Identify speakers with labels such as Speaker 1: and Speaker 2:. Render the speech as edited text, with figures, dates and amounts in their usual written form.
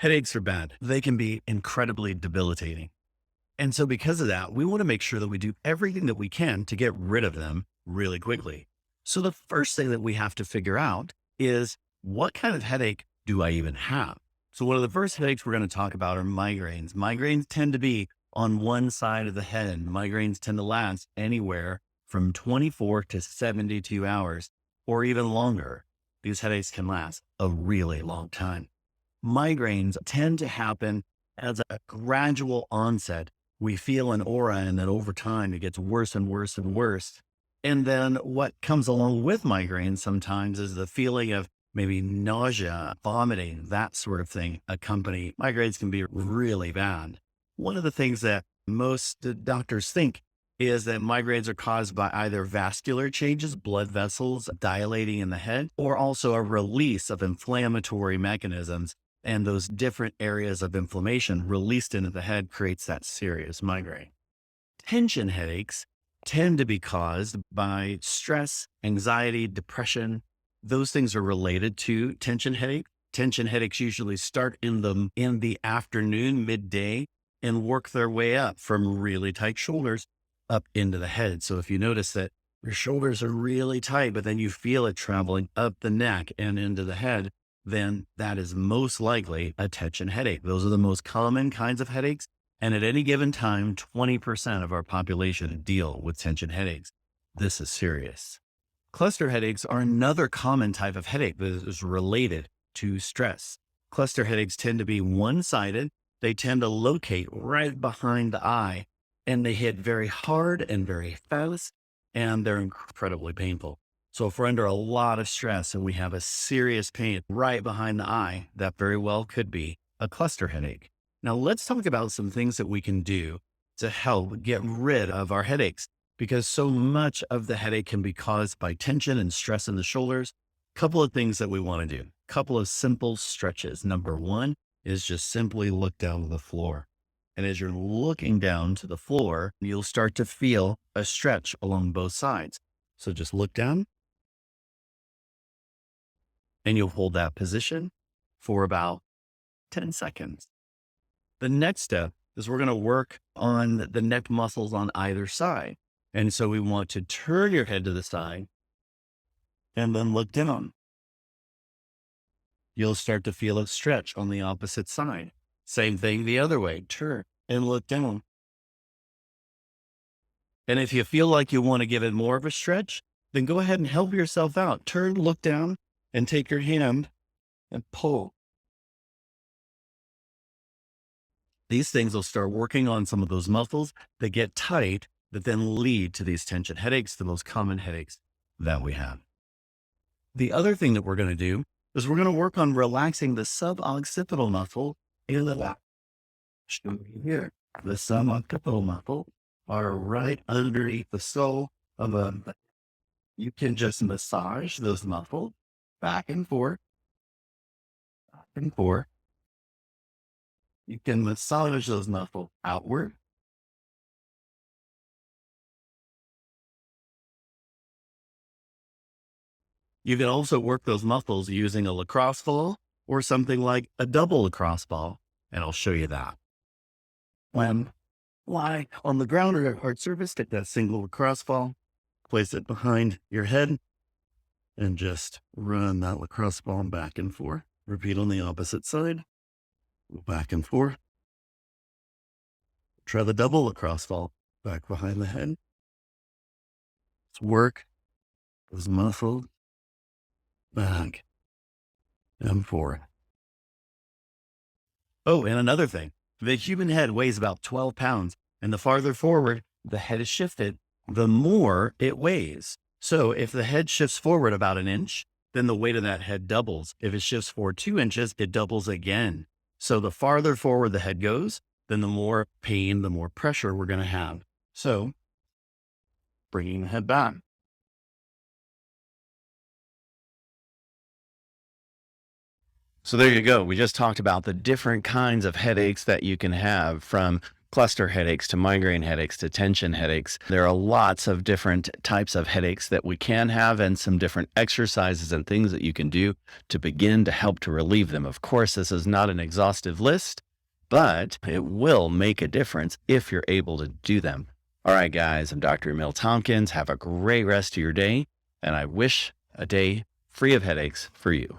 Speaker 1: Headaches are bad. They can be incredibly debilitating. And so because of that, we want to make sure that we do everything that we can to get rid of them really quickly. So the first thing that we have to figure out is, what kind of headache do I even have? So one of the first headaches we're going to talk about are migraines. Migraines tend to be on one side of the head. Migraines tend to last anywhere from 24 to 72 hours or even longer. These headaches can last a really long time. Migraines tend to happen as a gradual onset. We feel an aura, and then over time, it gets worse and worse and worse. And then what comes along with migraines sometimes is the feeling of maybe nausea, vomiting, that sort of thing accompany. Migraines can be really bad. One of the things that most doctors think is that migraines are caused by either vascular changes, blood vessels dilating in the head, or also a release of inflammatory mechanisms. And those different areas of inflammation released into the head creates that serious migraine. Tension headaches tend to be caused by stress, anxiety, depression. Those things are related to tension headache. Tension headaches usually start in the afternoon, midday, and work their way up from really tight shoulders up into the head. So if you notice that your shoulders are really tight, but then you feel it traveling up the neck and into the head, then that is most likely a tension headache. Those are the most common kinds of headaches. And at any given time, 20% of our population deal with tension headaches. This is serious. Cluster headaches are another common type of headache that is related to stress. Cluster headaches tend to be one-sided. They tend to locate right behind the eye, and they hit very hard and very fast, and they're incredibly painful. So if we're under a lot of stress and we have a serious pain right behind the eye, that very well could be a cluster headache. Now let's talk about some things that we can do to help get rid of our headaches, because so much of the headache can be caused by tension and stress in the shoulders. Couple of things that we want to do. Couple of simple stretches. Number one is just simply look down to the floor. And as you're looking down to the floor, you'll start to feel a stretch along both sides. So just look down, and you'll hold that position for about 10 seconds. The next step is we're going to work on the neck muscles on either side. And so we want to turn your head to the side and then look down. You'll start to feel a stretch on the opposite side. Same thing the other way. Turn and look down. And if you feel like you want to give it more of a stretch, then go ahead and help yourself out. Turn, look down, and take your hand and pull. These things will start working on some of those muscles that get tight, that then lead to these tension headaches, the most common headaches that we have. The other thing that we're going to do is we're going to work on relaxing the suboccipital muscle in the back. Show me here. The suboccipital muscle are right underneath the skull of a. You can just massage those muscles back and forth, back and forth. You can massage those muscles outward. You can also work those muscles using a lacrosse ball or something like a double lacrosse ball, and I'll show you that. When lie on the ground or a hard surface, take that single lacrosse ball, place it behind your head, and just run that lacrosse ball back and forth. Repeat on the opposite side. Go back and forth. Try the double lacrosse ball back behind the head. Let's work those muscles back and forth. Oh, and another thing, the human head weighs about 12 pounds, and the farther forward the head is shifted, the more it weighs. So if the head shifts forward about an inch, then the weight of that head doubles. If it shifts forward 2 inches, it doubles again. So the farther forward the head goes, then the more pain, the more pressure we're going to have. So bringing the head back. So there you go. We just talked about the different kinds of headaches that you can have, from
Speaker 2: cluster headaches to migraine headaches to tension headaches. There are lots of different types of headaches that we can have and some different exercises and things that you can do to begin to help to relieve them. Of course, this is not an exhaustive list, but it will make a difference if you're able to do them. All right, guys, I'm Dr. Emil Tompkins. Have a great rest of your day, and I wish a day free of headaches for you.